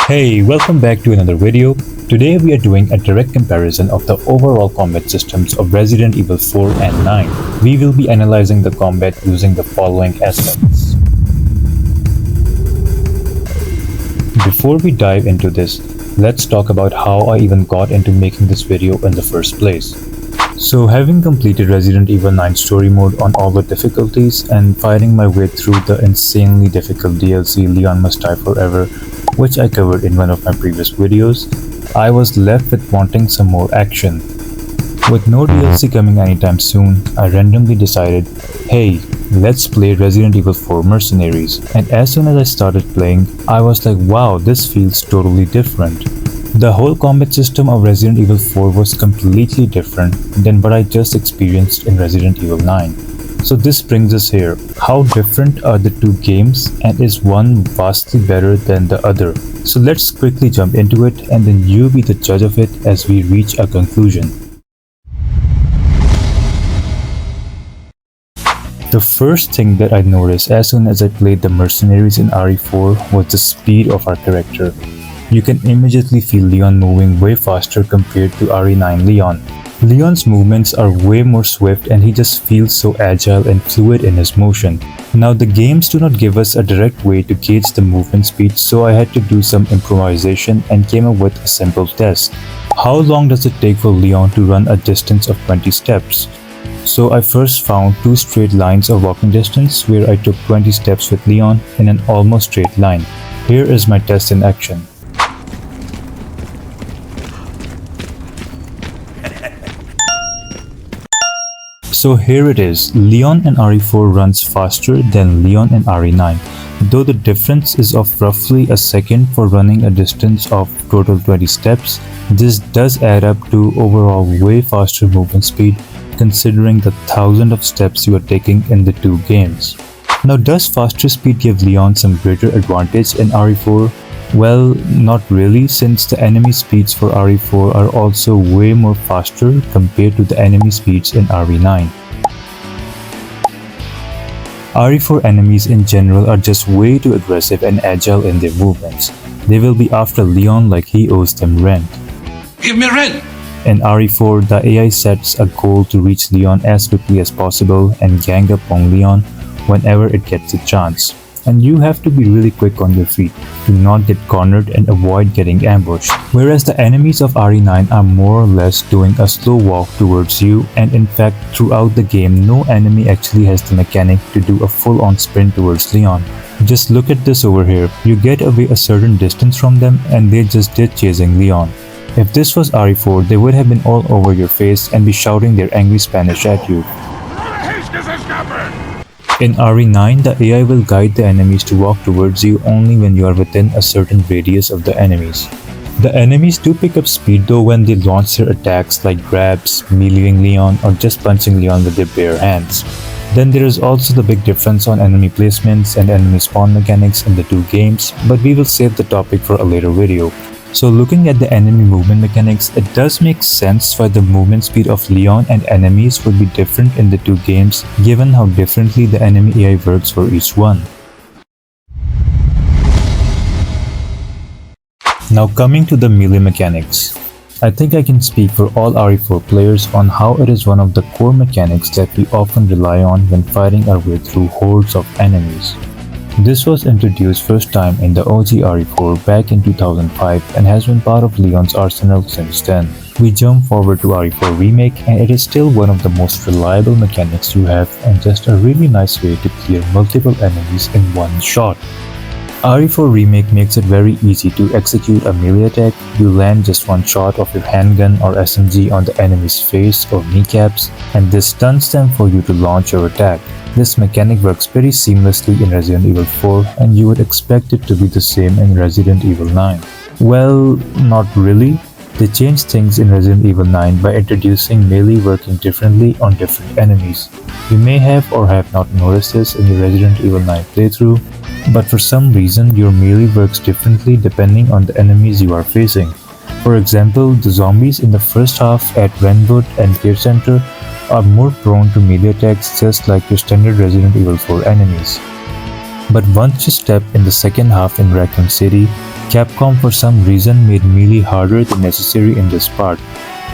Hey, welcome back to another video. Today we are doing a direct comparison of the overall combat systems of Resident Evil 4 and 9. We will be analyzing the combat using the following aspects. Before we dive into this, let's talk about how I even got into making this video in the first place. So having completed Resident Evil 9 story mode on all the difficulties and fighting my way through the insanely difficult DLC Leon Must Die Forever, which I covered in one of my previous videos, I was left with wanting some more action. With no DLC coming anytime soon, I randomly decided, hey, let's play Resident Evil 4 Mercenaries, and as soon as I started playing, I was like, wow, this feels totally different. The whole combat system of Resident Evil 4 was completely different than what I just experienced in Resident Evil 9. So this brings us here. How different are the two games, and is one vastly better than the other? So let's quickly jump into it, and then you be the judge of it as we reach a conclusion. The first thing that I noticed as soon as I played the Mercenaries in RE4 was the speed of our character. You can immediately feel Leon moving way faster compared to RE9 Leon. Leon's movements are way more swift and he just feels so agile and fluid in his motion. Now the games do not give us a direct way to gauge the movement speed, so I had to do some improvisation and came up with a simple test. How long does it take for Leon to run a distance of 20 steps? So I first found two straight lines of walking distance where I took 20 steps with Leon in an almost straight line. Here is my test in action. So here it is, Leon in RE4 runs faster than Leon in RE9, though the difference is of roughly a second for running a distance of total 20 steps. This does add up to overall way faster movement speed considering the thousands of steps you are taking in the two games. Now does faster speed give Leon some greater advantage in RE4? Well, not really, since the enemy speeds for RE4 are also way more faster compared to the enemy speeds in RE9. RE4 enemies in general are just way too aggressive and agile in their movements. They will be after Leon like he owes them rent. Give me rent! In RE4, the AI sets a goal to reach Leon as quickly as possible and gang up on Leon whenever it gets a chance. And you have to be really quick on your feet to not get cornered and avoid getting ambushed. Whereas the enemies of RE9 are more or less doing a slow walk towards you, and in fact throughout the game no enemy actually has the mechanic to do a full-on sprint towards Leon. Just look at this over here, you get away a certain distance from them and they just did chasing Leon. If this was RE4, they would have been all over your face and be shouting their angry Spanish at you. In RE9, the AI will guide the enemies to walk towards you only when you are within a certain radius of the enemies. The enemies do pick up speed though when they launch their attacks like grabs, meleeing Leon, or just punching Leon with their bare hands. Then there is also the big difference on enemy placements and enemy spawn mechanics in the two games, but we will save the topic for a later video. So looking at the enemy movement mechanics, it does make sense why the movement speed of Leon and enemies would be different in the two games given how differently the enemy AI works for each one. Now coming to the melee mechanics. I think I can speak for all RE4 players on how it is one of the core mechanics that we often rely on when fighting our way through hordes of enemies. This was introduced first time in the OG RE4 back in 2005 and has been part of Leon's arsenal since then. We jump forward to RE4 Remake and it is still one of the most reliable mechanics you have and just a really nice way to clear multiple enemies in one shot. RE4 Remake makes it very easy to execute a melee attack. You land just one shot of your handgun or SMG on the enemy's face or kneecaps and this stuns them for you to launch your attack. This mechanic works pretty seamlessly in Resident Evil 4 and you would expect it to be the same in Resident Evil 9. Well, not really. They changed things in Resident Evil 9 by introducing melee working differently on different enemies. You may have or have not noticed this in your Resident Evil 9 playthrough, but for some reason your melee works differently depending on the enemies you are facing. For example, the zombies in the first half at Renwood and Care Center are more prone to melee attacks just like your standard Resident Evil 4 enemies. But once you step in the second half in Raccoon City, Capcom for some reason made melee harder than necessary in this part.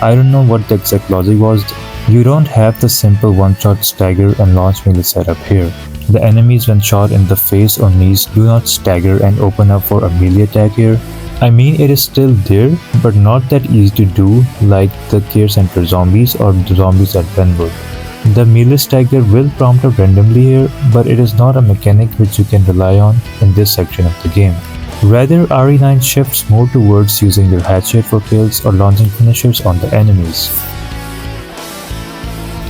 I don't know what the exact logic was. You don't have the simple one-shot stagger and launch melee setup here. The enemies when shot in the face or knees do not stagger and open up for a melee attack here. I mean, it is still there, but not that easy to do like the Care Center zombies or the zombies at Benwood. The melee stagger will prompt up randomly here, but it is not a mechanic which you can rely on in this section of the game. Rather, RE9 shifts more towards using your hatchet for kills or launching finishers on the enemies.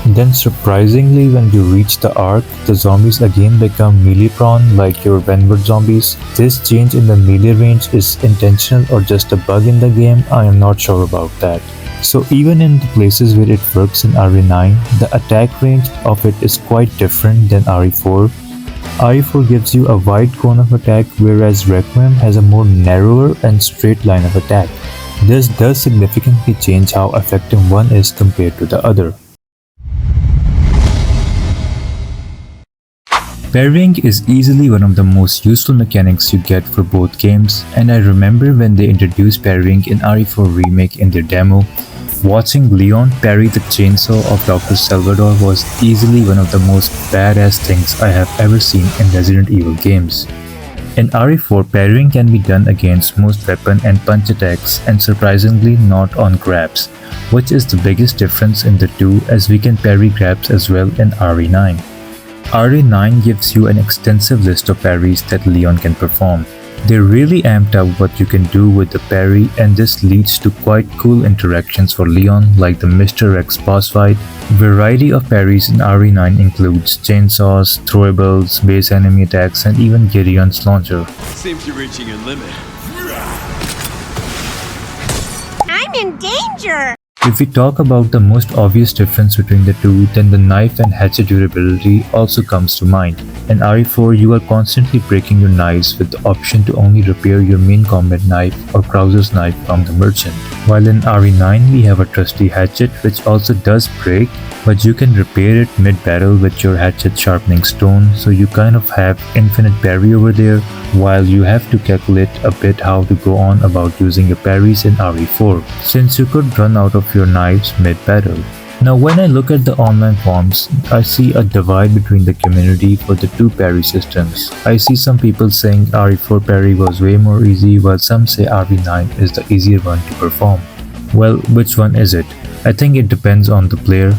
Then surprisingly, when you reach the arc, the zombies again become melee prone like your Benwood zombies. This change in the melee range is intentional or just a bug in the game, I am not sure about that. So even in the places where it works in RE9, the attack range of it is quite different than RE4. RE4 gives you a wide cone of attack, whereas Requiem has a more narrower and straight line of attack. This does significantly change how effective one is compared to the other. Parrying is easily one of the most useful mechanics you get for both games, and I remember when they introduced parrying in RE4 Remake in their demo, watching Leon parry the chainsaw of Dr. Salvador was easily one of the most badass things I have ever seen in Resident Evil games. In RE4, parrying can be done against most weapon and punch attacks and surprisingly not on grabs, which is the biggest difference in the two as we can parry grabs as well in RE9. RE9 gives you an extensive list of parries that Leon can perform. They really amped up what you can do with the parry, and this leads to quite cool interactions for Leon like the Mr. X boss fight. Variety of parries in RE9 includes chainsaws, throwables, base enemy attacks, and even Gideon's launcher. Seems you're reaching your limit. I'm in danger! If we talk about the most obvious difference between the two, then the knife and hatchet durability also comes to mind. In RE4, you are constantly breaking your knives with the option to only repair your main combat knife or Krauser's knife from the merchant. While in RE9, we have a trusty hatchet which also does break, but you can repair it mid-battle with your hatchet sharpening stone, so you kind of have infinite parry over there, while you have to calculate a bit how to go on about using your parries in RE4, since you could run out of your knives mid-battle. Now when I look at the online forums, I see a divide between the community for the two parry systems. I see some people saying RE4 parry was way more easy, while some say RE9 is the easier one to perform. Well, which one is it? I think it depends on the player.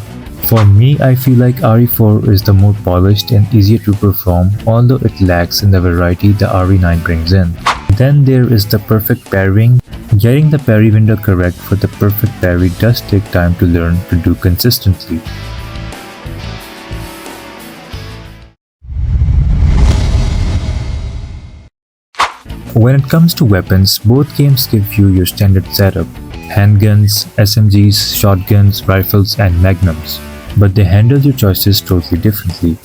For me, I feel like RE4 is the more polished and easier to perform, although it lacks in the variety the RE9 brings in. Then there is the perfect parrying. Getting the parry window correct for the perfect parry does take time to learn to do consistently. When it comes to weapons, both games give you your standard setup: handguns, SMGs, shotguns, rifles, and magnums. But they handle your choices totally differently.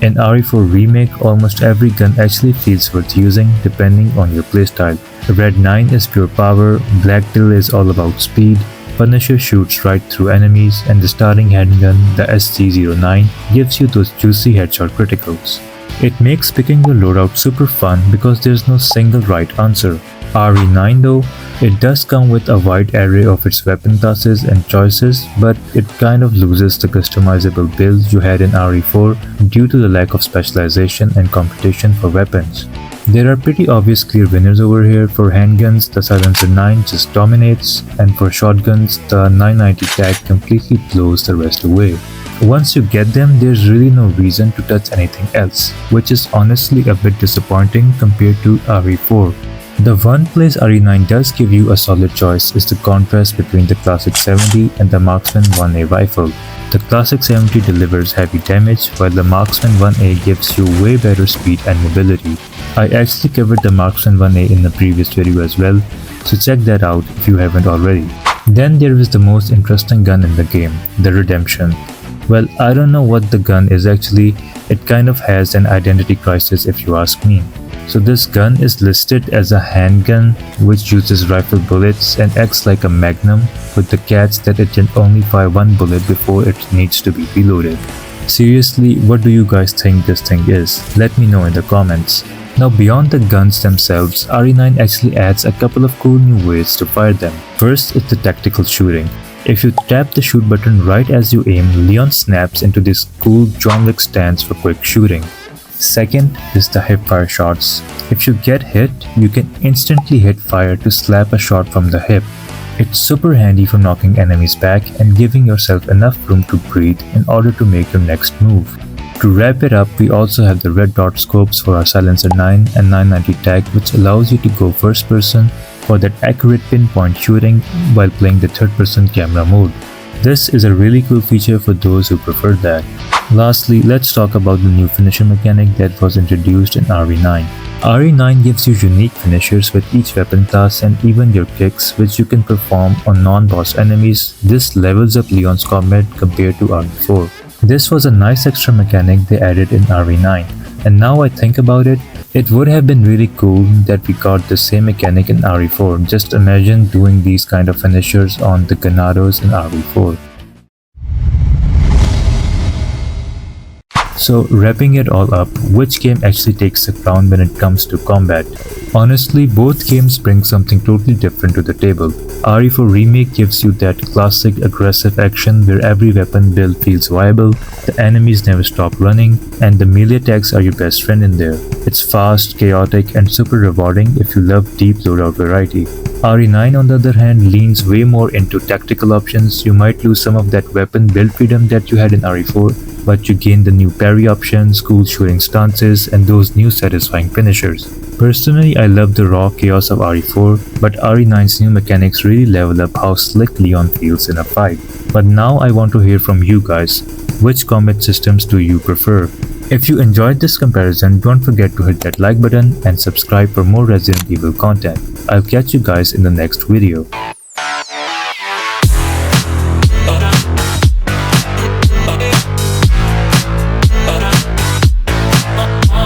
In RE4 Remake, almost every gun actually feels worth using depending on your playstyle. Red 9 is pure power, Black Till is all about speed, Punisher shoots right through enemies, and the starting handgun, the SG-09, gives you those juicy headshot criticals. It makes picking your loadout super fun because there's no single right answer. RE9 though, it does come with a wide array of its weapon classes and choices, but it kind of loses the customizable builds you had in RE4 due to the lack of specialization and competition for weapons. There are pretty obvious clear winners over here. For handguns, the Silencer 9 just dominates, and for shotguns, the 990 tag completely blows the rest away. Once you get them, there's really no reason to touch anything else, which is honestly a bit disappointing compared to RE4. The one place RE9 does give you a solid choice is the contrast between the Classic 70 and the Marksman 1A rifle. The Classic 70 delivers heavy damage, while the Marksman 1A gives you way better speed and mobility. I actually covered the Marksman 1A in the previous video as well, so check that out if you haven't already. Then there is the most interesting gun in the game, the Redemption. Well, I don't know what the gun is actually. It kind of has an identity crisis if you ask me. So this gun is listed as a handgun which uses rifle bullets and acts like a magnum, with the catch that it can only fire one bullet before it needs to be reloaded. Seriously, what do you guys think this thing is? Let me know in the comments. Now beyond the guns themselves, RE9 actually adds a couple of cool new ways to fire them. First is the tactical shooting. If you tap the shoot button right as you aim, Leon snaps into this cool John Wick stance for quick shooting. Second is the hip fire shots. If you get hit, you can instantly hit fire to slap a shot from the hip. It's super handy for knocking enemies back and giving yourself enough room to breathe in order to make your next move. To wrap it up, we also have the red dot scopes for our Silencer 9 and 990 tag, which allows you to go first person for that accurate pinpoint shooting while playing the third person camera mode. This is a really cool feature for those who prefer that. Lastly, let's talk about the new finisher mechanic that was introduced in RE9. RE9 gives you unique finishers with each weapon class and even your kicks, which you can perform on non-boss enemies. This levels up Leon's combat compared to RE4. This was a nice extra mechanic they added in RE9, and now I think about it, it would have been really cool that we got the same mechanic in RE4. Just imagine doing these kind of finishers on the Ganados in RE4. So wrapping it all up, which game actually takes the crown when it comes to combat? Honestly, both games bring something totally different to the table. RE4 Remake gives you that classic aggressive action where every weapon build feels viable, the enemies never stop running, and the melee attacks are your best friend in there. It's fast, chaotic, and super rewarding if you love deep loadout variety. RE9 on the other hand leans way more into tactical options. You might lose some of that weapon build freedom that you had in RE4, but you gain the new parry options, cool shooting stances, and those new satisfying finishers. Personally, I love the raw chaos of RE4, but RE9's new mechanics really level up how slick Leon feels in a fight. But now I want to hear from you guys. Which combat systems do you prefer? If you enjoyed this comparison, don't forget to hit that like button and subscribe for more Resident Evil content. I'll catch you guys in the next video.